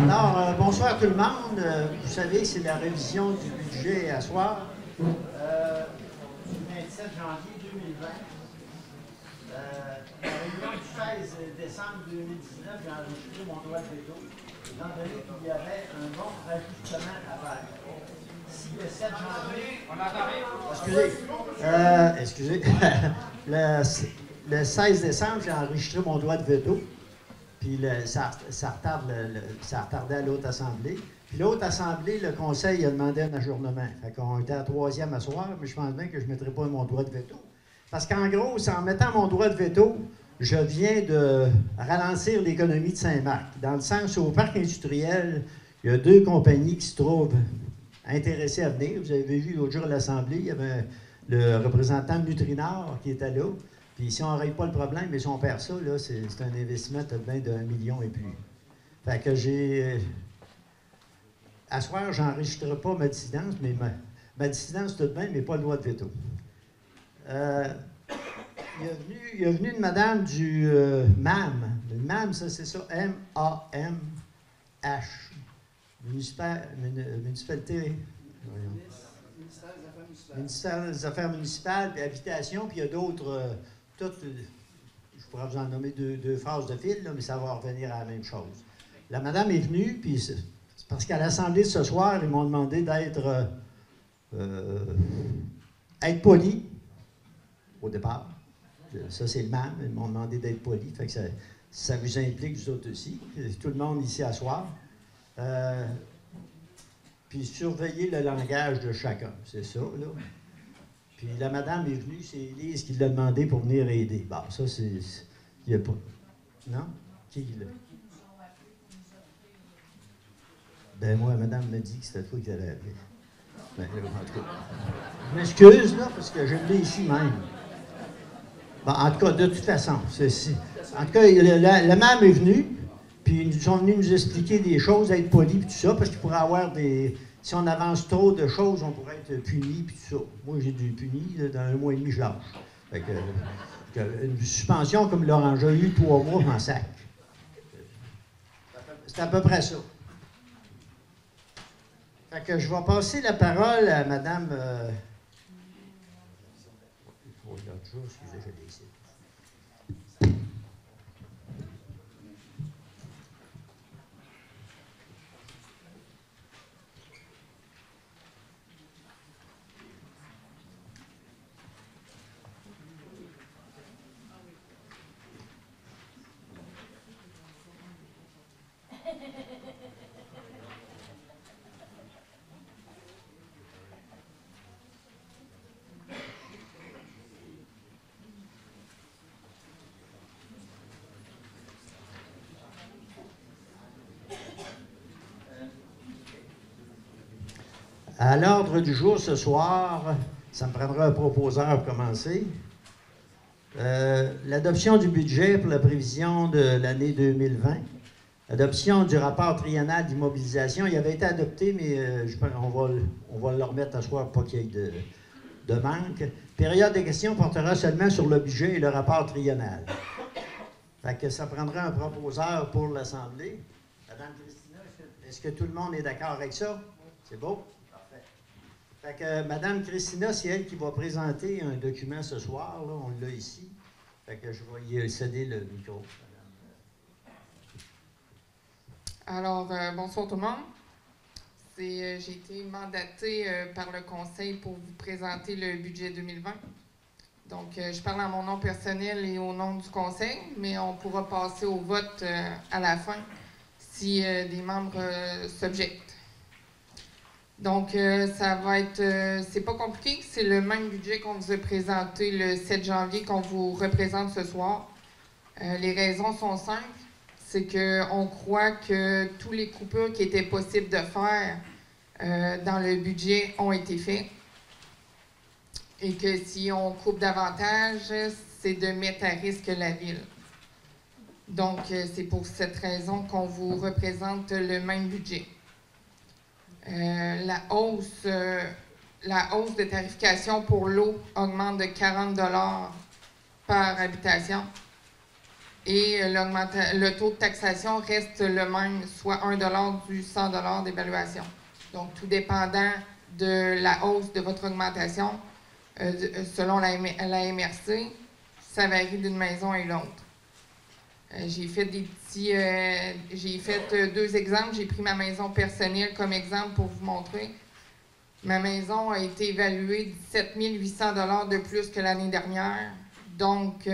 Alors, bonsoir tout le monde. Vous savez, c'est la révision du budget à soir. Du 27 janvier 2020. La réunion du 16 décembre 2019, j'ai enregistré mon droit de veto, étant donné qu'il y avait un bon ajustement à faire. Si le 7 janvier... On n'entend rien. Excusez. Le 16 décembre, j'ai enregistré mon droit de veto. Puis ça retardait à l'autre assemblée. Puis l'autre assemblée, le conseil a demandé un ajournement. Fait qu'on était à la troisième à soir, mais je pense bien que je ne mettrai pas mon droit de veto. Parce qu'en gros, c'est en mettant mon droit de veto, je viens de ralentir l'économie de Saint-Marc. Dans le sens où au parc industriel, il y a deux compagnies qui se trouvent intéressées à venir. Vous avez vu l'autre jour à l'assemblée, il y avait le représentant de Nutrinor qui était là. Puis si on ne règle pas le problème, mais si on perd ça, là, c'est un investissement tout de même d'1 million et plus. Fait que j'ai... À ce soir, je n'enregistrerai pas ma dissidence, mais ma dissidence tout de même, mais pas le droit de veto. Il y a venu une madame du MAM. Le MAM, ça, c'est ça, M-A-M-H. Municipalité... Ministère des Affaires municipales, puis habitation, puis il y a d'autres... je pourrais vous en nommer deux phrases de fil, là, mais ça va revenir à la même chose. La madame est venue, puis c'est parce qu'à l'Assemblée de ce soir, ils m'ont demandé d'être être poli au départ. Ça, c'est le MAM. Ils m'ont demandé d'être poli. Fait que ça vous implique, vous autres aussi. Tout le monde ici à soir. Puis surveiller le langage de chacun. C'est ça, là. Puis la madame est venue, c'est Élise qui l'a demandé pour venir aider. Bon, ça, c'est... Il n'y a pas... Non? Qui l'a? Ben moi, madame me dit que c'était toi qui l'avais appelé. Ben, en tout cas, je m'excuse, là, parce que je l'ai ici même. Bon, en tout cas, de toute façon, en tout cas, le MAM est venu, puis ils sont venus nous expliquer des choses, être polis, puis tout ça, parce qu'il pourrait avoir des... Si on avance trop de choses, on pourrait être puni, puis tout ça. Moi, j'ai du puni, là, dans 1 mois et demi, je lâche. Fait que, une suspension comme Laurent, j'ai eu 3 mois en sac. C'est à peu près ça. Fait que je vais passer la parole à Mme... Il faut regarder ça, excusez, je l'ai ici. À l'ordre du jour ce soir, ça me prendra un proposeur pour commencer. L'adoption du budget pour la prévision de l'année 2020. Adoption du rapport triennal d'immobilisation. Il avait été adopté, mais on va le remettre à soir pour pas qu'il y ait de manque. Période de questions portera seulement sur le budget et le rapport triennal. Fait que ça prendra un proposeur pour l'Assemblée. Madame Christina, est-ce que tout le monde est d'accord avec ça? C'est beau? Fait que Mme Christina, c'est elle qui va présenter un document ce soir. Là, on l'a ici. Fait que je vais y céder le micro. Alors, bonsoir tout le monde. J'ai été mandatée par le Conseil pour vous présenter le budget 2020. Donc, je parle en mon nom personnel et au nom du Conseil, mais on pourra passer au vote à la fin si des membres s'objectent. Donc, ça va être... c'est pas compliqué, c'est le même budget qu'on vous a présenté le 7 janvier, qu'on vous représente ce soir. Les raisons sont simples, c'est qu'on croit que tous les coupures qui étaient possibles de faire dans le budget ont été faites. Et que si on coupe davantage, c'est de mettre à risque la ville. Donc, c'est pour cette raison qu'on vous représente le même budget. La hausse de tarification pour l'eau augmente de 40 $ par habitation. et le taux de taxation reste le même, soit 1 du 100 d'évaluation. Donc, tout dépendant de la hausse de votre augmentation, selon la MRC, ça varie d'une maison à une autre. J'ai fait deux exemples. J'ai pris ma maison personnelle comme exemple pour vous montrer. Ma maison a été évaluée 17 800 $ de plus que l'année dernière. Donc,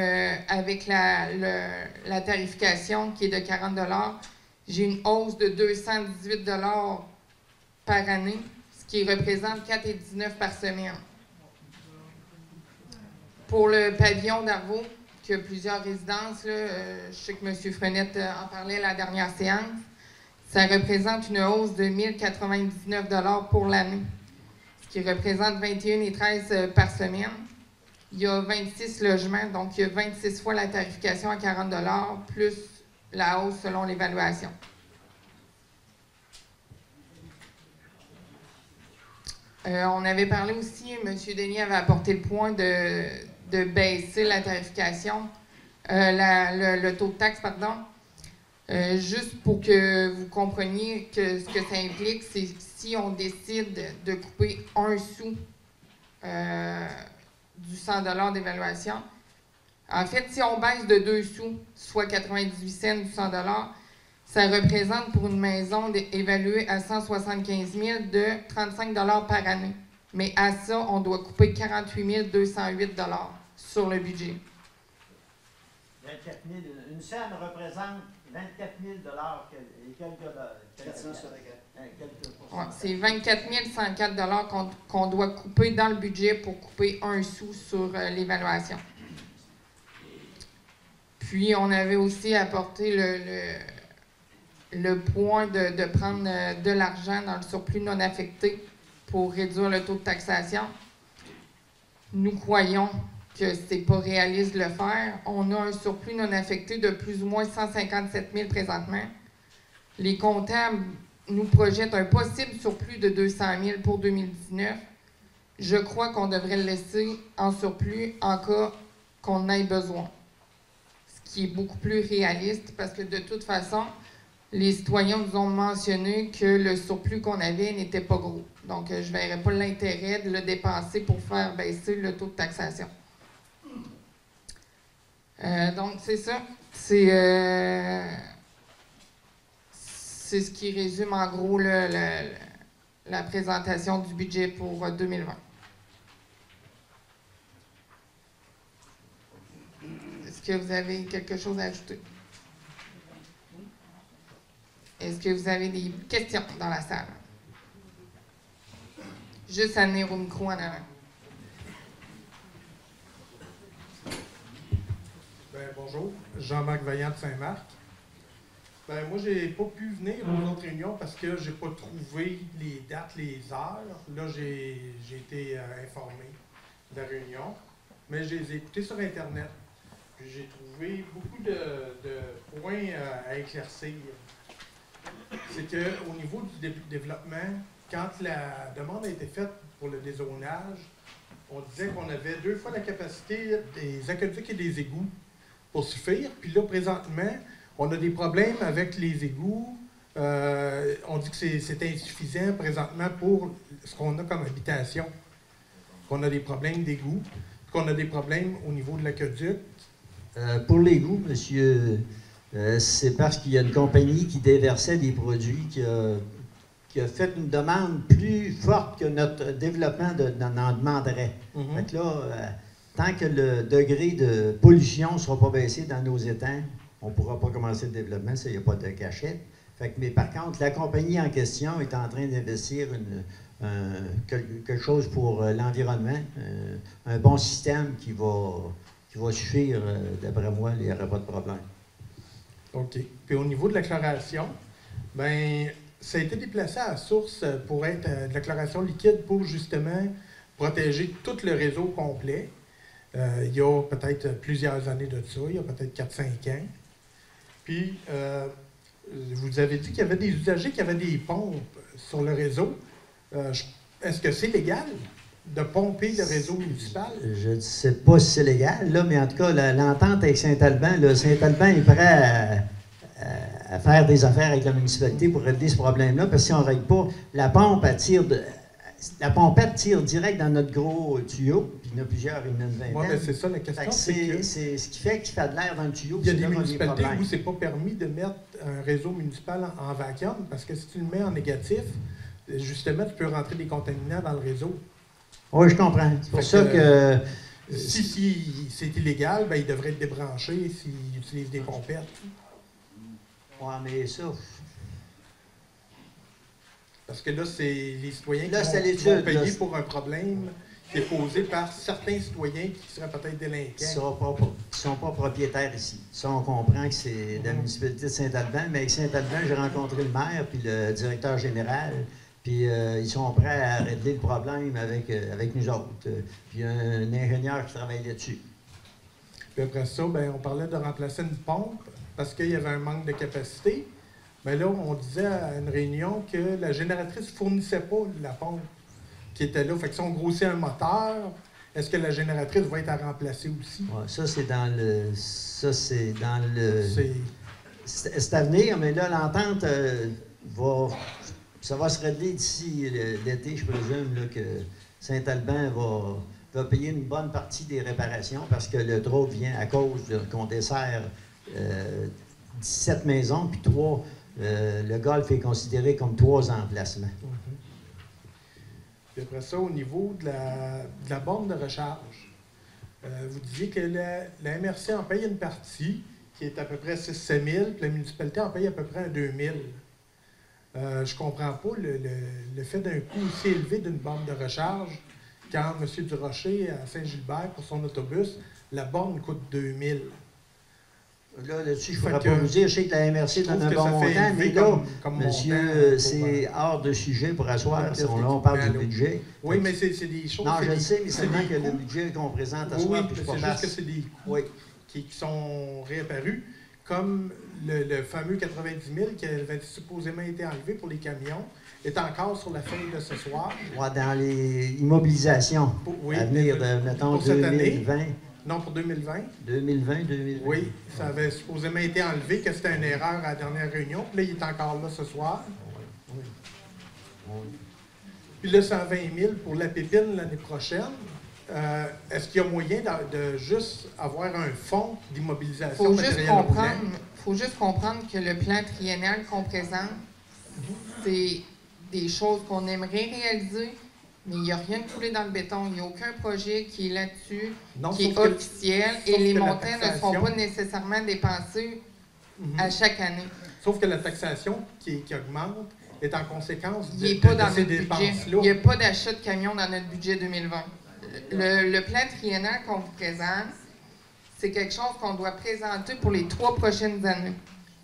avec la tarification qui est de 40 $, j'ai une hausse de 218 $ par année, ce qui représente 4,19 $ par semaine. Pour le pavillon d'Arvaux, qui a plusieurs résidences, là, je sais que M. Frenette en parlait à la dernière séance, ça représente une hausse de 1 099 $ pour l'année, ce qui représente 21,13 $ par semaine. Il y a 26 logements, donc il y a 26 fois la tarification à 40 $ plus la hausse selon l'évaluation. On avait parlé aussi, M. Denis avait apporté le point de baisser la tarification, le taux de taxe, pardon. Juste pour que vous compreniez que ce que ça implique, c'est si on décide de couper 1 sou du 100 $ d'évaluation. En fait, si on baisse de 2 sous, soit 98 cents du 100 $, ça représente pour une maison évaluée à 175 000 de 35 $ par année. Mais à ça, on doit couper 48 208 $ sur le budget. 24 000, une scène représente 24 000 $ et quelques Ouais, c'est 24 104 $ qu'on doit couper dans le budget pour couper 1 sou sur l'évaluation. Puis, on avait aussi apporté le point de prendre de l'argent dans le surplus non affecté pour réduire le taux de taxation. Nous croyons que ce n'est pas réaliste de le faire. On a un surplus non affecté de plus ou moins 157 000 présentement. Les comptables nous projettent un possible surplus de 200 000 pour 2019. Je crois qu'on devrait le laisser en surplus en cas qu'on en ait besoin. Ce qui est beaucoup plus réaliste parce que de toute façon, les citoyens nous ont mentionné que le surplus qu'on avait n'était pas gros. Donc, je ne verrais pas l'intérêt de le dépenser pour faire baisser le taux de taxation. Donc, c'est ça. C'est ce qui résume en gros la présentation du budget pour 2020. Est-ce que vous avez quelque chose à ajouter? Est-ce que vous avez des questions dans la salle? Juste à venir au micro en avant. Bonjour, Jean-Marc Vaillant de Saint-Marc. Moi, j'ai pas pu venir aux autres réunions parce que j'ai pas trouvé les dates, les heures. Là, j'ai été informé de la réunion, mais je les ai écoutées sur Internet. Puis j'ai trouvé beaucoup de points à éclaircir. C'est qu'au niveau du développement, quand la demande a été faite pour le dézonage, on disait qu'on avait 2 fois la capacité des aqueducs et des égouts pour suffire. Puis là, présentement, on a des problèmes avec les égouts. On dit que c'est insuffisant présentement pour ce qu'on a comme habitation. Qu'on a des problèmes d'égouts, qu'on a des problèmes au niveau de l'aqueduc. Pour l'égout, monsieur, c'est parce qu'il y a une compagnie qui déversait des produits qui a fait une demande plus forte que notre développement n'en demanderait. Fait que là, tant que le degré de pollution ne sera pas baissé dans nos étangs, on ne pourra pas commencer le développement, il n'y a pas de cachette. Fait que, mais par contre, la compagnie en question est en train d'investir quelque chose pour l'environnement, un bon système qui va suffire, d'après moi, il n'y aura pas de problème. OK. Puis au niveau de la chloration, ça a été déplacé à la source pour être de la chloration liquide pour justement protéger tout le réseau complet. Il y a peut-être plusieurs années de ça, il y a peut-être 4-5 ans. Puis, vous avez dit qu'il y avait des usagers qui avaient des pompes sur le réseau. Est-ce que c'est légal de pomper le réseau municipal? Je ne sais pas si c'est légal, là, mais en tout cas, l'entente avec Saint-Alban, Saint-Alban est prêt à faire des affaires avec la municipalité pour régler ce problème-là, parce que si on ne règle pas, la pompette tire direct dans notre gros tuyau, puis il y en a plusieurs, il y en a une vingtaine. Oui, mais c'est ça la question. C'est ce qui fait qu'il fait de l'air dans le tuyau. Il y a des municipalités où c'est pas permis de mettre un réseau municipal en vacuum, parce que si tu le mets en négatif, justement, tu peux rentrer des contaminants dans le réseau. Oui, je comprends. C'est pour ça que... Si c'est illégal, ben, il devrait être débranché s'il utilise des pompettes. Oui, mais ça... Parce que là, c'est les citoyens là, qui vont payer pour un problème qui est posé par certains citoyens qui seraient peut-être délinquants. Qui ne sont pas propriétaires ici. Ça, on comprend que c'est la municipalité de Saint-Alban, mais avec Saint-Alban, j'ai rencontré le maire puis le directeur général, puis ils sont prêts à régler le problème avec nous autres. Puis il y a un ingénieur qui travaille là-dessus. Puis après ça, ben, on parlait de remplacer une pompe parce qu'il y avait un manque de capacité. Mais là, on disait à une réunion que la génératrice ne fournissait pas la pompe qui était là. Fait que si on grossit un moteur, est-ce que la génératrice va être à remplacer aussi? Ouais, ça, c'est dans le... C'est à venir, mais là, l'entente ça va se régler d'ici l'été, je présume, là, que Saint-Alban va payer une bonne partie des réparations parce que le trouble vient à cause qu'on dessert 17 maisons, puis 3... le golf est considéré comme 3 emplacements. Puis après ça, au niveau de la borne de recharge, vous disiez que la MRC en paye une partie, qui est à peu près 6-7 000, puis la municipalité en paye à peu près 2 000. Je ne comprends pas le fait d'un coût aussi élevé d'une borne de recharge quand M. Durocher, à Saint-Gilbert, pour son autobus, la borne coûte 2 000. Là-dessus, je ne pourrais pas vous dire. Je sais que la MRC donne un bon montant, mais là, monsieur, c'est hors de sujet pour asseoir. Là, on parle du budget. Oui, mais c'est des choses... Non, je le sais, mais seulement que le budget qu'on présente à soir, puis c'est juste que c'est des coûts qui sont réapparus, comme le fameux 90 000 qui avait supposément été enlevé pour les camions, est encore sur la feuille de ce soir. Ouais, dans les immobilisations à venir, mettons, 2020. Non, pour 2020. 2020. Oui, ça avait supposément été enlevé, que c'était une erreur à la dernière réunion. Puis là, il est encore là ce soir. Oui. Puis là, 120 000 pour la pépine l'année prochaine. Est-ce qu'il y a moyen de juste avoir un fonds d'immobilisation matérielle roulant? Il faut juste comprendre que le plan triennal qu'on présente, c'est des choses qu'on aimerait réaliser, mais il n'y a rien de coulé dans le béton. Il n'y a aucun projet qui est là-dessus, qui est officiel, et les montants ne seront pas nécessairement dépensés à chaque année. Sauf que la taxation qui augmente est en conséquence de ces dépenses-là. Il n'y a pas d'achat de camions dans notre budget 2020. Le plan triennal qu'on vous présente, c'est quelque chose qu'on doit présenter pour les 3 prochaines années.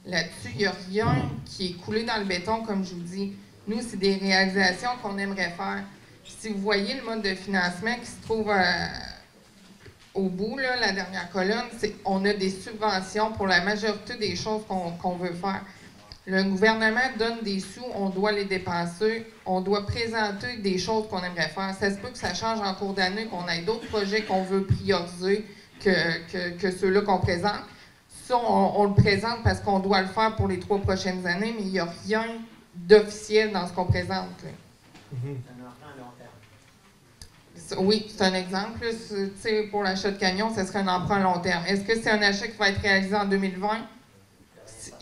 Là-dessus, il n'y a rien qui est coulé dans le béton, comme je vous dis. Nous, c'est des réalisations qu'on aimerait faire. Si vous voyez le mode de financement qui se trouve au bout, là, la dernière colonne, on a des subventions pour la majorité des choses qu'on veut faire. Le gouvernement donne des sous, on doit les dépenser, on doit présenter des choses qu'on aimerait faire. Ça se peut que ça change en cours d'année, qu'on ait d'autres projets qu'on veut prioriser que ceux-là qu'on présente. Ça, on le présente parce qu'on doit le faire pour les 3 prochaines années, mais il n'y a rien d'officiel dans ce qu'on présente. Oui, c'est un exemple. Pour l'achat de camions, ce serait un emprunt à long terme. Est-ce que c'est un achat qui va être réalisé en 2020?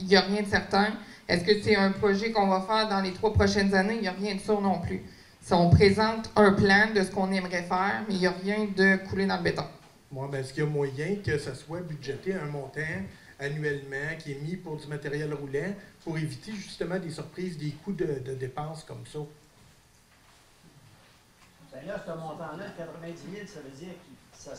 Il n'y a rien de certain. Est-ce que c'est un projet qu'on va faire dans les 3 prochaines années? Il n'y a rien de sûr non plus. Si on présente un plan de ce qu'on aimerait faire, mais il n'y a rien de coulé dans le béton. Bon, ben, est-ce qu'il y a moyen que ça soit budgété un montant annuellement qui est mis pour du matériel roulant pour éviter justement des surprises, des coûts de dépenses comme ça? Bien là, ce montant-là, 90 000, ça veut dire que ça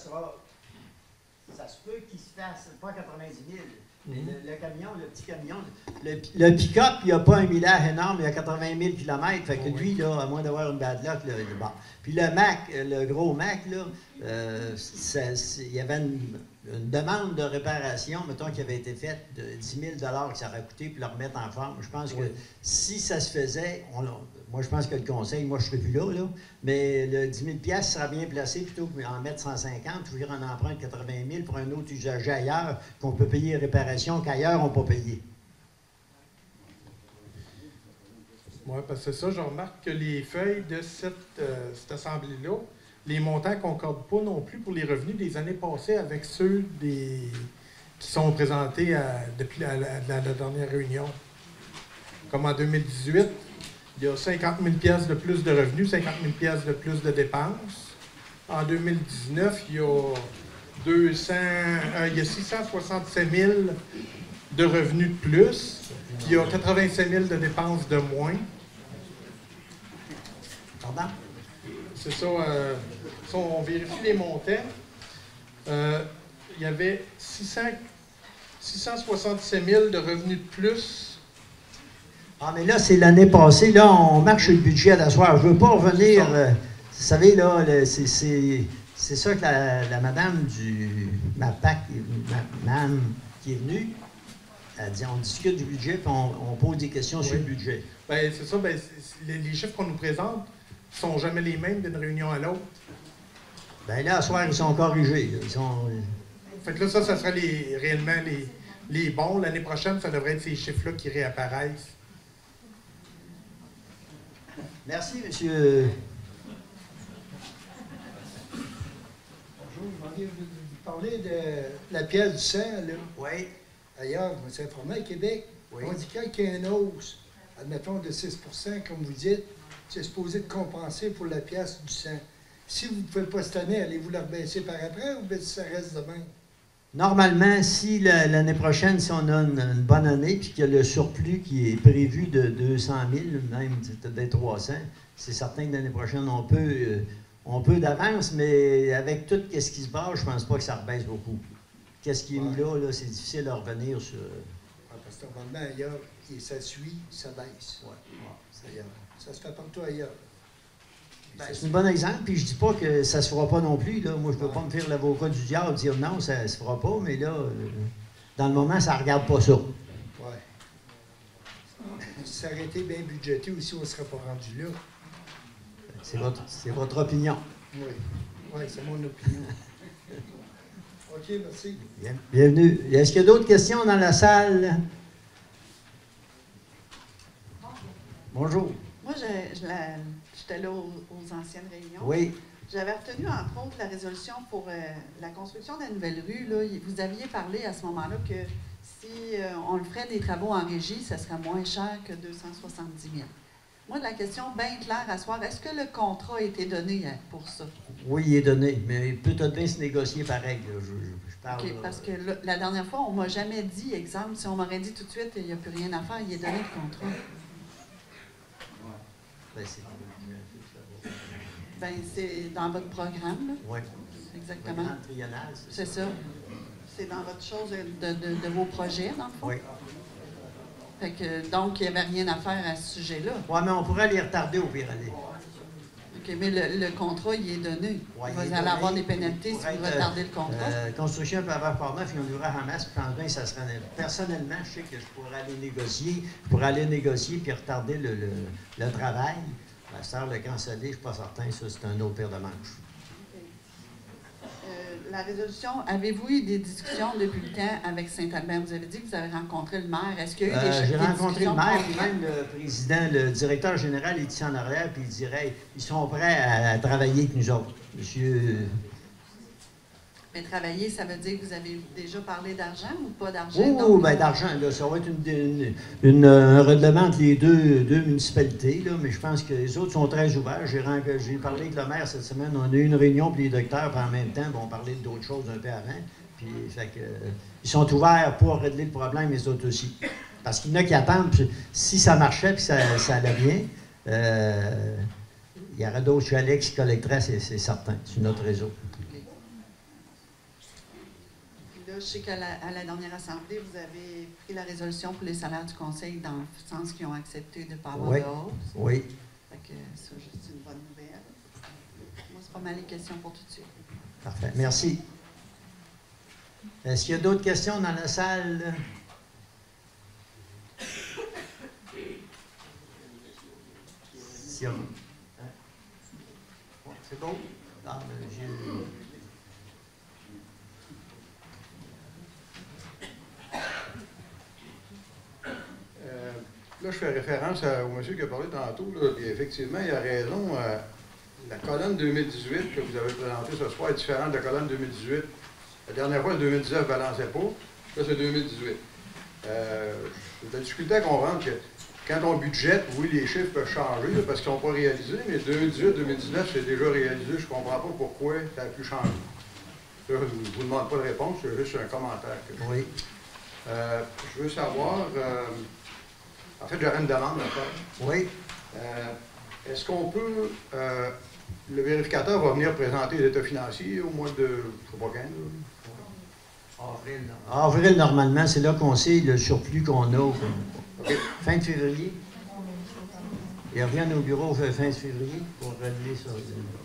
se peut qu'il se fasse, pas 90 000. Le camion, le petit camion, le pick-up, il n'y a pas un millage énorme, il y a 80 000 km. Fait que lui, là, à moins d'avoir une bad luck, là, il est bon. Puis le Mac, le gros Mac, là, il y avait une demande de réparation, mettons, qui avait été faite de 10 000 que ça aurait coûté pour le remettre en forme. Je pense que si ça se faisait, moi, je pense que le conseil, moi, je ne serais plus là, mais le 10 000 sera bien placé plutôt qu'en mettre 150, ouvrir un emprunt de 80 000 pour un autre usager ailleurs, qu'on peut payer réparation qu'ailleurs, on ne peut pas payer. Oui, parce que c'est ça, je remarque que les feuilles de cette assemblée-là, les montants ne concordent pas non plus pour les revenus des années passées avec ceux qui sont présentés depuis la dernière réunion. Comme en 2018, il y a 50 000 de plus de revenus, 50 000 de plus de dépenses. En 2019, il y a 667 000 de revenus de plus, puis il y a 85 000 de dépenses de moins. Pardon? C'est ça, si on vérifie les montants, il y avait 667 000 de revenus de plus. Ah, mais là, c'est l'année passée. Là, on marche sur le budget à la soirée. Je ne veux pas revenir. Vous savez, là, c'est ça que la madame du MAPAC, madame qui est venue, elle dit on discute du budget puis on pose des questions sur le budget. Bien, c'est ça. Ben, les chiffres qu'on nous présente ne sont jamais les mêmes d'une réunion à l'autre. Bien là, à soir, ils sont corrigés. Fait que là, ça serait réellement les bons. L'année prochaine, ça devrait être ces chiffres-là qui réapparaissent. Merci, monsieur. Bonjour, je vais vous parler de la pièce du sang, là. Oui. Ailleurs, je me suis informé à Québec. Oui. On dit qu'il y a une hausse, admettons, de 6 comme vous dites, c'est supposé de compenser pour la pièce du sang. Si vous ne pouvez pas cette année, allez-vous la rebaisser par après ou bien ça reste de même? Normalement, si l'année prochaine, si on a une bonne année, puis qu'il y a le surplus qui est prévu de 200 000, même peut-être 300, c'est certain que l'année prochaine, on peut d'avance, mais avec tout ce qui se passe, je ne pense pas que ça rebaisse beaucoup. Qu'est-ce qui est mis là, c'est difficile à revenir sur... Parce que normalement, ailleurs, ça suit, ça baisse. Ça se fait partout ailleurs. Ben, c'est un bon exemple, puis je dis pas que ça se fera pas non plus. Là. Moi, je ne peux pas me faire l'avocat du diable et dire non, ça se fera pas, mais là, dans le moment, ça ne regarde pas ça. Oui. Si ça aurait été bien budgété aussi, on ne serait pas rendu là. C'est votre opinion. Oui. Oui, c'est mon opinion. OK, merci. Bienvenue. Est-ce qu'il y a d'autres questions dans la salle? Bonjour. Moi, j'étais là aux anciennes réunions. Oui. J'avais retenu, entre autres, la résolution pour la construction de la nouvelle rue. Là. Vous aviez parlé à ce moment-là que si on le ferait des travaux en régie, ça serait moins cher que 270 000. Moi, la question bien claire à soir, est-ce que le contrat a été donné pour ça? Oui, il est donné, mais il peut bien se négocier pareil. Là. Je parle, OK, parce que la dernière fois, on ne m'a jamais dit, exemple, si on m'aurait dit tout de suite, il n'y a plus rien à faire, il est donné le contrat. Ben, c'est dans votre programme, là. Oui. Exactement. Le programme triennal, c'est ça. C'est dans votre chose de vos projets, dans le fond? Oui. Fait que, donc, il n'y avait rien à faire à ce sujet-là. Oui, mais on pourrait les retarder au pire aller. OK, mais le contrat, il est donné. Ouais, vous allez avoir des pénalités si vous retardez le contrat. Construction peut avoir par neuf, ils ont l'ouvert en masse, puis en bien, ça serait... Personnellement, je sais que je pourrais aller négocier, puis retarder le travail. La sœur le canceller, je ne suis pas certain, ça, c'est un autre paire de manches. La résolution, avez-vous eu des discussions depuis le temps avec Saint-Albert? Vous avez dit que vous avez rencontré le maire. Est-ce qu'il y a eu des discussions? J'ai rencontré le maire, puis même le président, le directeur général est ici en arrière, puis il dirait, ils sont prêts à travailler avec nous autres. Monsieur... Mais travailler, ça veut dire que vous avez déjà parlé d'argent ou pas d'argent? Oh, bien d'argent, là, ça va être un règlement entre les deux municipalités, là, mais je pense que les autres sont très ouverts. J'ai parlé avec le maire cette semaine, on a eu une réunion pour les docteurs, puis en même temps, on parlait d'autres choses un peu avant. Puis, fait que, ils sont ouverts pour régler le problème, les autres aussi. Parce qu'il y en a qui attendent, puis si ça marchait, puis ça allait bien, il y aurait d'autres chalets qui se collecteraient, c'est certain, sur notre réseau. Je sais qu'à la dernière assemblée, vous avez pris la résolution pour les salaires du conseil dans le sens qu'ils ont accepté de ne pas avoir de hausse. Oui. Fait que ça, c'est une bonne nouvelle. Moi, c'est pas mal les questions pour tout de suite. Parfait. Merci. Est-ce qu'il y a d'autres questions dans la salle? C'est beau? Ah, là, je fais référence au monsieur qui a parlé tantôt, là, et effectivement, il a raison. La colonne 2018 que vous avez présentée ce soir est différente de la colonne 2018. La dernière fois, le 2019 ne balançait pas. Là, c'est 2018. J'ai de la difficulté à comprendre que quand on budgète, oui, les chiffres peuvent changer là, parce qu'ils ne sont pas réalisés, mais 2018-2019, c'est déjà réalisé. Je ne comprends pas pourquoi ça a pu changer. Là, je ne vous demande pas de réponse, c'est juste un commentaire. Oui. Je veux savoir, en fait, j'aurais une demande à faire. Oui. Est-ce qu'on peut, le vérificateur va venir présenter les états financiers au mois de, je ne sais pas quand, Avril. Avril, normalement, c'est là qu'on sait le surplus qu'on a. Okay. Fin de février. Il revient au bureau fin de février pour régler ça.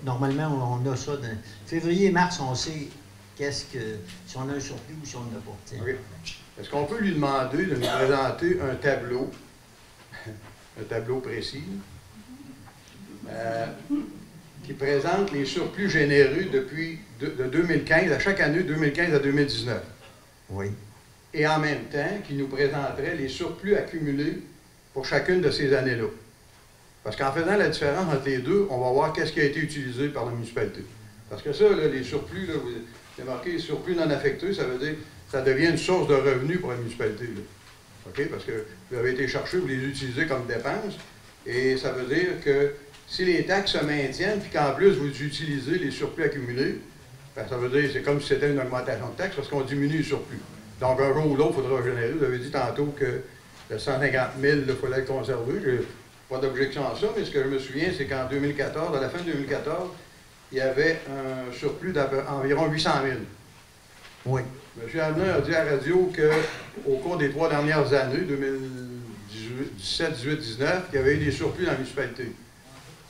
Normalement, on a ça. Dans février et mars, on sait si on a un surplus ou si on n'a pas. Okay. Est-ce qu'on peut lui demander de nous présenter un tableau précis, qui présente les surplus générés depuis de 2015, à chaque année 2015 à 2019. Oui. Et en même temps, qui nous présenterait les surplus accumulés pour chacune de ces années-là. Parce qu'en faisant la différence entre les deux, on va voir qu'est-ce qui a été utilisé par la municipalité. Parce que ça, là, les surplus, là, vous avez marqué surplus non affectés, ça veut dire que ça devient une source de revenus pour la municipalité. Là. OK? Parce que vous avez été chercher, vous les utilisez comme dépenses, et ça veut dire que si les taxes se maintiennent, puis qu'en plus vous utilisez les surplus accumulés, ben, ça veut dire que c'est comme si c'était une augmentation de taxes parce qu'on diminue les surplus. Donc un jour ou l'autre, il faudra générer. Vous avez dit tantôt que le 150 000, il fallait le conserver. Je n'ai pas d'objection à ça, mais ce que je me souviens, c'est qu'en 2014, à la fin de 2014, il y avait un surplus d'environ 800 000. Oui. M. Avenant a dit à la radio qu'au cours des 3 dernières années, 2017, 18, 19, il y avait eu des surplus dans la municipalité.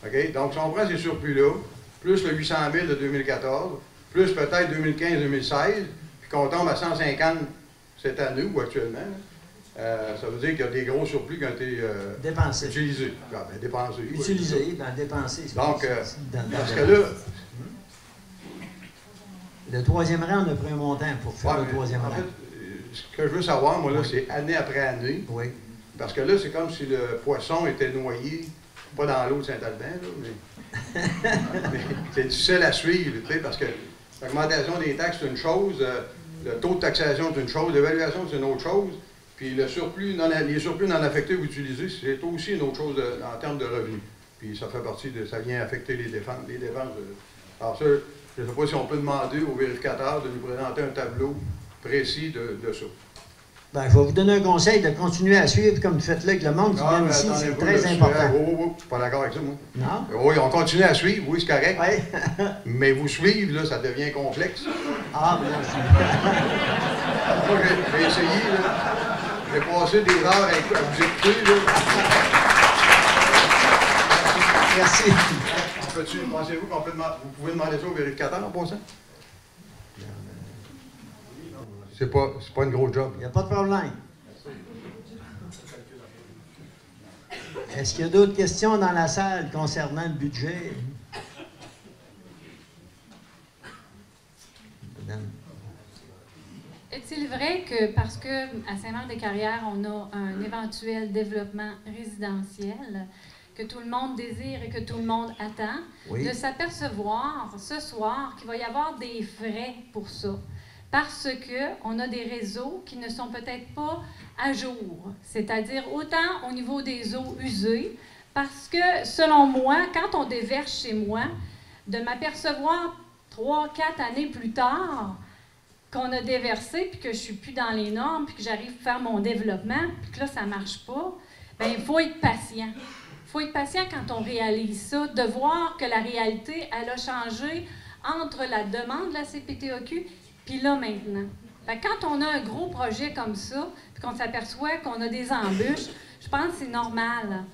Okay? Donc, si on prend ces surplus-là, plus le 800 000 de 2014, plus peut-être 2015-2016, puis qu'on tombe à 150 cette année ou actuellement, ça veut dire qu'il y a des gros surplus qui ont été dépensés. Utilisés. Ah, ben, dépensés. Utilisés, oui, ben, dépensés. Donc, parce que là... Le troisième rang, on a pris un montant pour faire le troisième rang. En fait, ce que je veux savoir, moi, là, c'est année après année. Oui. Parce que là, c'est comme si le poisson était noyé, pas dans l'eau de Saint-Albin, mais c'est difficile à suivre, tu sais, parce que l'augmentation des taxes, c'est une chose, le taux de taxation, c'est une chose, l'évaluation, c'est une autre chose, puis les surplus non affectés que vous utilisez, c'est aussi une autre chose en termes de revenus. Puis ça fait partie ça vient affecter les dépenses. Alors ça, je ne sais pas si on peut demander au vérificateur de nous présenter un tableau précis de ça. Ben, je vais vous donner un conseil de continuer à suivre comme vous faites là avec le monde qui vient ici, c'est très important. Je ne suis pas d'accord avec ça, moi. Non? Oui, on continue à suivre, oui, c'est correct. Oui. Mais vous suivre, là, ça devient complexe. Ah, bien sûr. Moi, j'ai essayé, là. J'ai passé des heures à vous écouter, là. Merci. Pensez-vous qu'on peut demander, vous pouvez demander ça au vérificateur en passant? C'est pas une grosse job. Il n'y a pas de problème. Est-ce qu'il y a d'autres questions dans la salle concernant le budget? Madame. Est-il vrai que parce qu'à Saint-Marc-des-Carrières, on a un éventuel développement résidentiel que tout le monde désire et que tout le monde attend, Oui. de s'apercevoir ce soir qu'il va y avoir des frais pour ça? Parce qu'on a des réseaux qui ne sont peut-être pas à jour, c'est-à-dire autant au niveau des eaux usées, parce que, selon moi, quand on déverse chez moi, de m'apercevoir 3-4 années plus tard qu'on a déversé, puis que je ne suis plus dans les normes, puis que j'arrive à faire mon développement, puis que là, ça ne marche pas, bien, il faut être patient. Il faut être patient quand on réalise ça, de voir que la réalité, elle a changé entre la demande de la CPTAQ puis là, maintenant. Fait que quand on a un gros projet comme ça, puis qu'on s'aperçoit qu'on a des embûches, je pense que c'est normal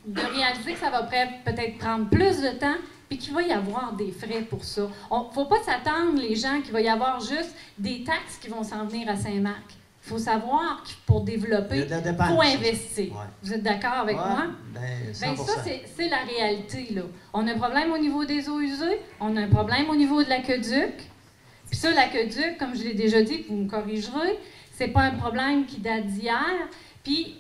de réaliser que ça va peut-être prendre plus de temps puis qu'il va y avoir des frais pour ça. Il ne faut pas s'attendre, les gens, qu'il va y avoir juste des taxes qui vont s'en venir à Saint-Marc. Il faut savoir que pour développer, il faut investir. Ouais. Vous êtes d'accord avec moi? Bien, ça, c'est la réalité, là. On a un problème au niveau des eaux usées, on a un problème au niveau de l'aqueduc. Puis ça, l'aqueduc, comme je l'ai déjà dit, vous me corrigerez, c'est pas un problème qui date d'hier. Puis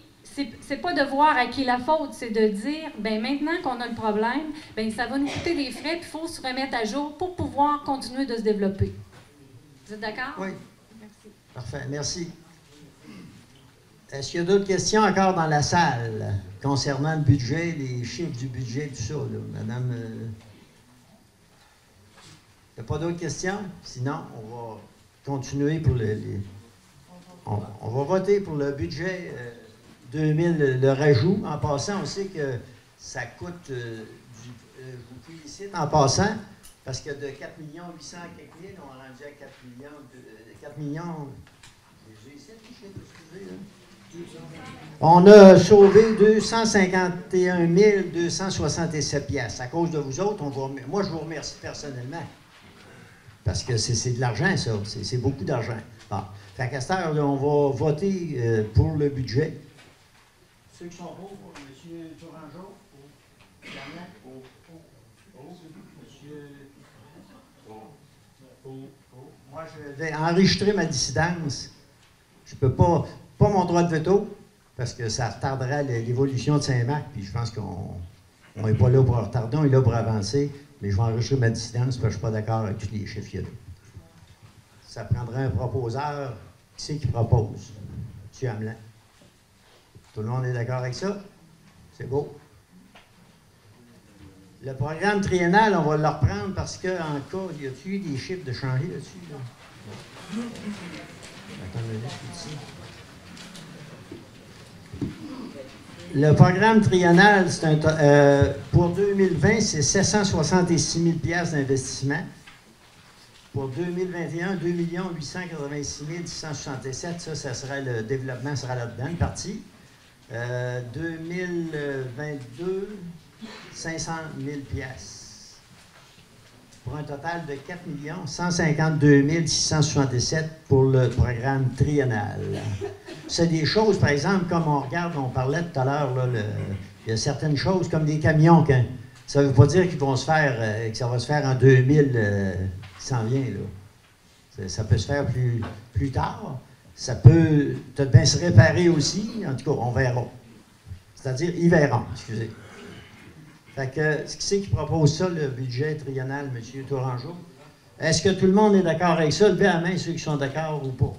c'est pas de voir à qui la faute, c'est de dire, bien maintenant qu'on a le problème, bien ça va nous coûter des frais, puis il faut se remettre à jour pour pouvoir continuer de se développer. Vous êtes d'accord? Oui. Merci. Parfait, merci. Est-ce qu'il y a d'autres questions encore dans la salle concernant le budget, les chiffres du budget, tout ça, là, madame? Il n'y a pas d'autres questions? Sinon, on va continuer pour on va voter pour le budget 2000, le rajout. En passant, on sait que ça coûte, je vous félicite en passant, parce que de 4 800 quelques mille, on est rendu à 4 millions, j'ai ici les chiffres, excusez, là. On a sauvé 251 267 piastres. À cause de vous autres, moi, je vous remercie personnellement. Parce que c'est de l'argent, ça. C'est beaucoup d'argent. Bon. Fait qu'à cette heure, on va voter pour le budget. Ceux qui sont pour, M. Tourangeau, moi, je vais enregistrer ma dissidence. Je ne peux pas mon droit de veto, parce que ça retarderait l'évolution de Saint-Marc, puis je pense qu'on n'est pas là pour retarder, on est là pour avancer, mais je vais enregistrer ma dissidence parce que je ne suis pas d'accord avec tous les chiffres qu'il y a là. Ça prendrait un proposeur. Qui c'est qui propose? M. Hamelin. Tout le monde est d'accord avec ça? C'est beau. Le programme triennal, on va le reprendre parce qu'en cas, y a-t-il eu des chiffres de changer là-dessus? Là? Attends une minute, ici. Le programme triennal, pour 2020, c'est 766 000 $ d'investissement. Pour 2021, 2 886 667, ça serait le développement, sera là-dedans, une partie. 2022, 500 000 $. Pour un total de 4 152 667 pour le programme triennal. C'est des choses, par exemple, comme on regarde, on parlait tout à l'heure, il y a certaines choses comme des camions, ça ne veut pas dire qu'ils vont se faire, que ça va se faire en 2000 qui s'en vient, là. Ça peut se faire plus tard. Ça peut peut-être bien se réparer aussi. En tout cas, on verra. C'est-à-dire, ils verront, excusez. Fait que, qui c'est qui propose ça, le budget triennal, M. Tourangeau? Est-ce que tout le monde est d'accord avec ça? Levez la main, ceux qui sont d'accord ou pas.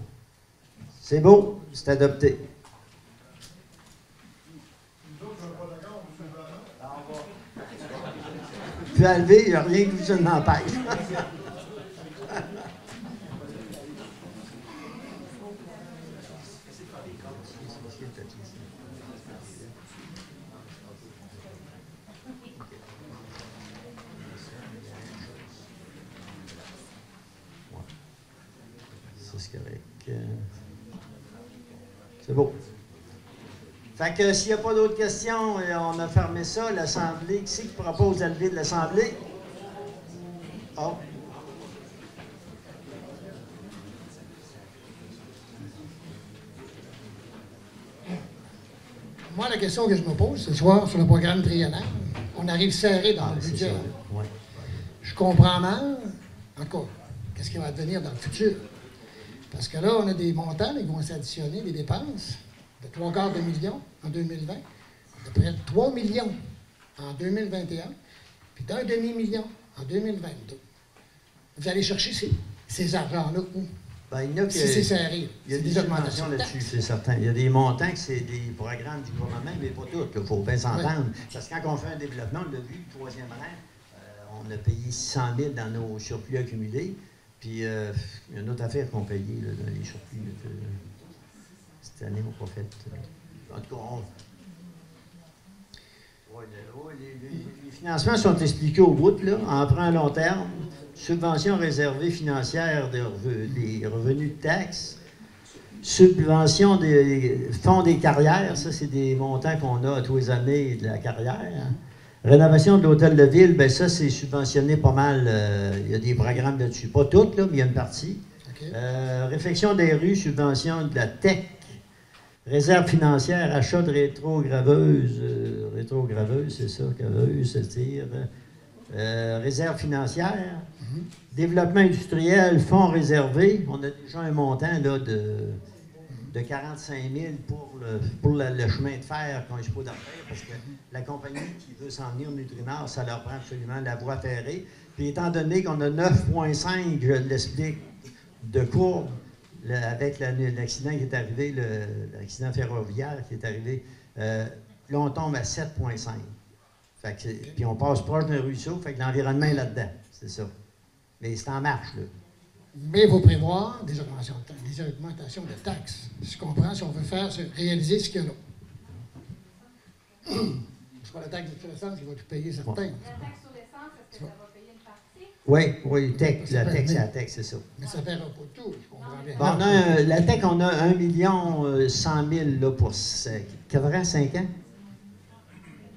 C'est beau, c'est adopté. Puis à lever, il n'y a rien qui vous en empêche. C'est beau. Fait que s'il n'y a pas d'autres questions, on a fermé ça. L'Assemblée, qui c'est qui propose la levée de l'Assemblée? Oh. Moi, la question que je me pose ce soir sur le programme triennal, on arrive serré dans le budget. Ouais. Je comprends mal, encore, qu'est-ce qui va devenir dans le futur? Parce que là, on a des montants qui vont s'additionner, des dépenses de 3/4 de million en 2020, de près de 3 millions en 2021, puis d'1 demi-million en 2022. Vous allez chercher ces argents-là où? Ben, il y en a si c'est serré. Il y a des augmentations là-dessus, c'est certain. Il y a des montants que c'est des programmes du gouvernement, mais pas tous. Il faut bien s'entendre. Oui. Parce que quand on fait un développement, on l'a vu, le troisième rang, on a payé 600 000 dans nos surplus accumulés. Puis, il y a une autre affaire qu'on payait là, dans les surplus. Cette année, on n'a pas fait. En tout cas, les financements sont expliqués au bout, là, emprunt à long terme, subventions réservées financières des revenus de taxes, subventions des fonds des carrières, ça, c'est des montants qu'on a à tous les années de la carrière. Rénovation de l'hôtel de ville, bien ça, c'est subventionné pas mal. Il y a des programmes là-dessus. Pas toutes, là, mais il y a une partie. OK. Réfection des rues, subvention de la TEC. Réserve financière, achat de rétrograveuse. Rétrograveuse, c'est ça, graveuse, c'est-à-dire. Réserve financière. Développement industriel, fonds réservés. On a déjà un montant là, de 45 000 pour le chemin de fer qu'on est supposé faire, parce que la compagnie qui veut s'en venir au Nutrimar, ça leur prend absolument la voie ferrée. Puis étant donné qu'on a 9,5, je l'explique, de courbe, avec l'accident qui est arrivé, l'accident ferroviaire qui est arrivé, là on tombe à 7,5. Puis on passe proche d'un ruisseau, fait que l'environnement est là-dedans, c'est ça. Mais c'est en marche, là. Mais il faut prévoir des augmentations de taxes. Je comprends si on veut réaliser ce qu'il y a là. C'est pas la taxe sur l'essence qui va tout payer, certains. La taxe sur l'essence, est-ce que ça va payer une partie? Oui, la TEC, c'est ça. Mais ça ne paiera pas tout, je comprends bien. Bon, la TEC, on a 1 100 000 là, pour 5 ans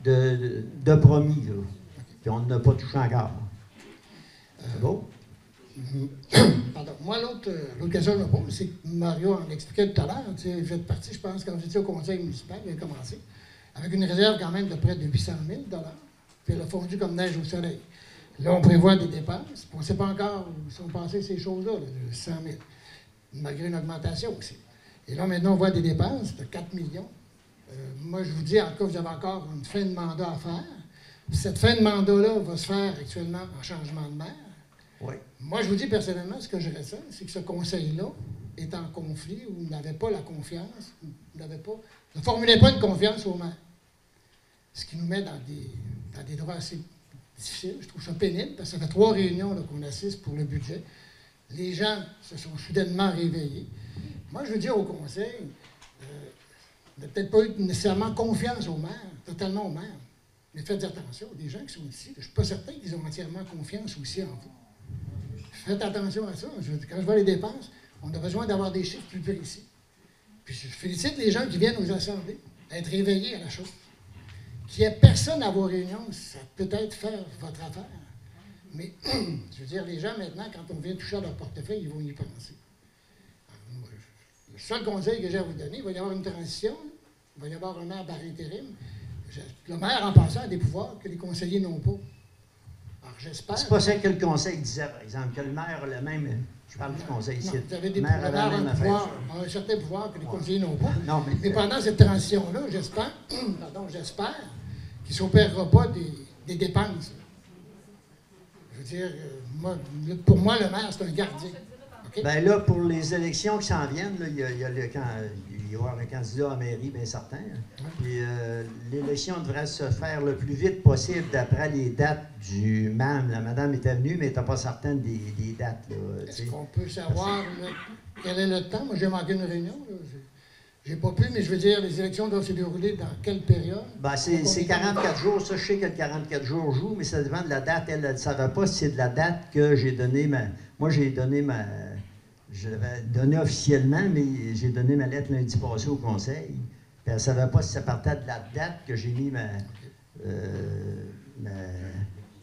de promis. Là. Puis on n'a pas touché encore. C'est beau? Pardon. Moi, l'autre question que je me pose, c'est que Mario en expliquait tout à l'heure. Vous faites partie, je pense, quand j'étais au conseil municipal, il a commencé, avec une réserve quand même de près de 800 000 $. Puis elle a fondu comme neige au soleil. Là, on prévoit des dépenses. On ne sait pas encore où sont passées ces choses-là, de 100 000, malgré une augmentation aussi. Et là, maintenant, on voit des dépenses de 4 millions. Moi, je vous dis, en tout cas, vous avez encore une fin de mandat à faire. Cette fin de mandat-là va se faire actuellement en changement de maire. Oui. Moi, je vous dis personnellement, ce que je ressens, c'est que ce conseil-là est en conflit où il n'avait pas la confiance, ne formulait pas une confiance au maire. Ce qui nous met dans des droits assez difficiles. Je trouve ça pénible, parce que ça fait 3 réunions qu'on assiste pour le budget. Les gens se sont soudainement réveillés. Moi, je veux dire au conseil, n'a peut-être pas eu nécessairement confiance au maire, totalement au maire. Mais faites attention, des gens qui sont ici, je ne suis pas certain qu'ils ont entièrement confiance aussi en vous. Faites attention à ça. Quand je vois les dépenses, on a besoin d'avoir des chiffres plus précis. Puis je félicite les gens qui viennent aux assemblées, d'être réveillés à la chose. Qu'il n'y ait personne à vos réunions, ça peut être faire votre affaire. Mais, je veux dire, les gens, maintenant, quand on vient toucher à leur portefeuille, ils vont y penser. Alors, moi, le seul conseil que j'ai à vous donner, il va y avoir une transition, il va y avoir un maire par intérim. Le maire, en passant, a des pouvoirs que les conseillers n'ont pas. Alors, j'espère... C'est pas ça que le conseil disait, par exemple, que le maire a le même... Je parle du conseil ici. Vous avez des le maire pouvoirs, un certain pouvoir que les conseillers n'ont pas. Non, mais pendant cette transition-là, j'espère qu'il ne s'opérera pas des dépenses. Je veux dire, pour moi, le maire, c'est un gardien. Okay? Bien là, pour les élections qui s'en viennent, là, il va y avoir un candidat à la mairie, bien certain. Puis l'élection devrait se faire le plus vite possible d'après les dates du MAM. La madame était venue, mais elle n'était pas certaine des dates. Est-ce qu'on peut savoir quel est le temps? Moi, j'ai manqué une réunion. J'ai pas pu, mais je veux dire, les élections doivent se dérouler dans quelle période? Ben, c'est 44 jours. Ça, je sais que le 44 jours joue, mais ça dépend de la date. Elle ne savait pas si c'est de la date que j'ai donnée Moi, j'ai donné je l'avais donné officiellement, mais j'ai donné ma lettre lundi passé au conseil. Puis elle ne savait pas si ça partait de la date que j'ai mis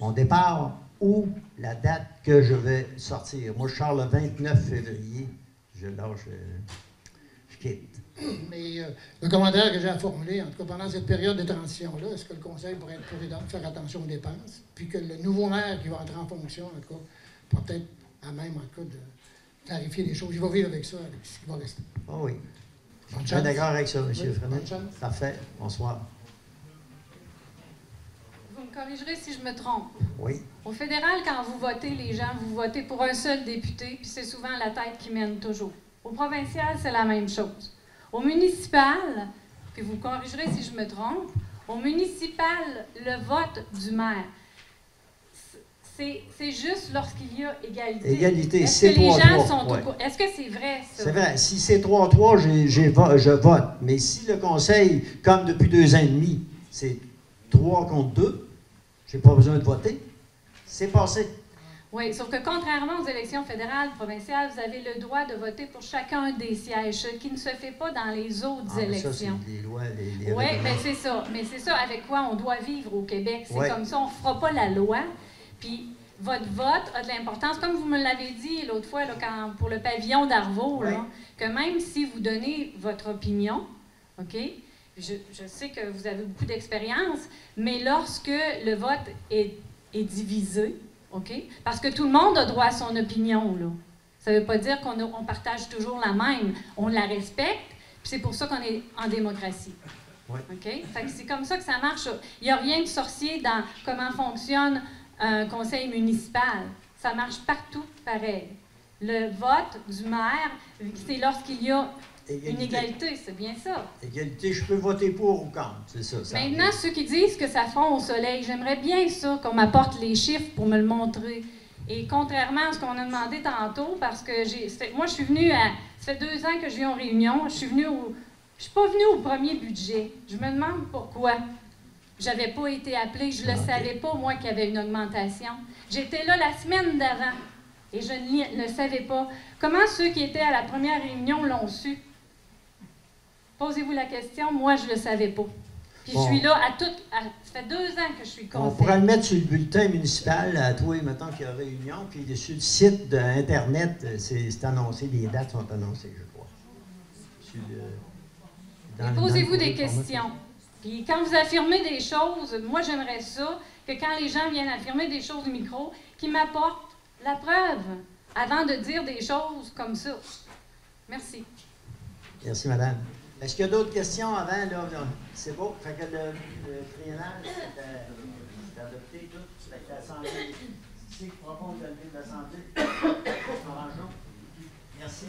mon départ ou la date que je vais sortir. Moi, je sors le 29 février. Je quitte. Mais le commentaire que j'ai à formuler, en tout cas pendant cette période de transition-là, est-ce que le conseil pourrait être prudent, faire attention aux dépenses, puis que le nouveau maire qui va entrer en fonction, en tout cas, pourra peut-être à même, en tout cas, de clarifier les choses. Il va vivre avec ça, avec ce qui va rester. Ah oui. Bonne Je suis chance. d'accord avec ça, M. Frenet. Bonne chance. Parfait. Bonsoir. Vous me corrigerez si je me trompe. Oui. Au fédéral, quand vous votez, les gens, vous votez pour un seul député, puis c'est souvent la tête qui mène toujours. Au provincial, c'est la même chose. Au municipal, puis vous me corrigerez si je me trompe, au municipal, le vote du maire, c'est juste lorsqu'il y a égalité. Égalité, est-ce que les gens sont au courant? Est-ce que c'est vrai, ça? C'est vrai. Si c'est 3-3, je vote. Mais si le conseil, comme depuis 2 ans et demi, c'est 3 contre 2, je n'ai pas besoin de voter, c'est passé. Oui, sauf que contrairement aux élections fédérales, provinciales, vous avez le droit de voter pour chacun des sièges, ce qui ne se fait pas dans les autres élections. Ça, c'est les lois, les Oui, règlements. mais c'est ça. Mais c'est ça avec quoi on doit vivre au Québec. C'est Ouais. comme ça, on ne fera pas la loi. Puis votre vote a de l'importance, comme vous me l'avez dit l'autre fois là, pour le pavillon d'Arvaux, Ouais. là, que même si vous donnez votre opinion, OK? Je sais que vous avez beaucoup d'expérience, mais lorsque le vote est divisé, OK? Parce que tout le monde a droit à son opinion, là. Ça ne veut pas dire qu'on partage toujours la même. On la respecte, puis c'est pour ça qu'on est en démocratie. Oui. OK? Fait que c'est comme ça que ça marche. Il n'y a rien de sorcier dans comment fonctionne un conseil municipal. Ça marche partout pareil. Le vote du maire, c'est lorsqu'il y a une égalité, c'est bien ça. Égalité, je peux voter pour ou contre, c'est ça. Maintenant, ceux qui disent que ça fond au soleil, j'aimerais bien ça, qu'on m'apporte les chiffres pour me le montrer. Et contrairement à ce qu'on a demandé tantôt, parce que moi, je suis venue ça fait 2 ans que je viens aux réunions, je suis pas venue au premier budget. Je me demande pourquoi. J'avais pas été appelée, je le savais pas, moi, qu'il y avait une augmentation. J'étais là la semaine d'avant et je ne le savais pas. Comment ceux qui étaient à la première réunion l'ont su? Posez-vous la question, moi, je ne le savais pas. Puis je suis là ça fait 2 ans que je suis conseillère. On pourrait le mettre sur le bulletin municipal, à toi, mettons qu'il y a réunion, puis sur le site d'Internet, c'est annoncé, les dates sont annoncées, je crois. Posez-vous des questions. Puis quand vous affirmez des choses, moi, j'aimerais ça, que quand les gens viennent affirmer des choses au micro, qu'ils m'apportent la preuve avant de dire des choses comme ça. Merci. Merci, madame. Est-ce qu'il y a d'autres questions avant? Là? C'est beau. Fait que le triennal, c'est adopté tout. Fait que l'Assemblée, c'est qui propose de lever de l'Assemblée. Merci.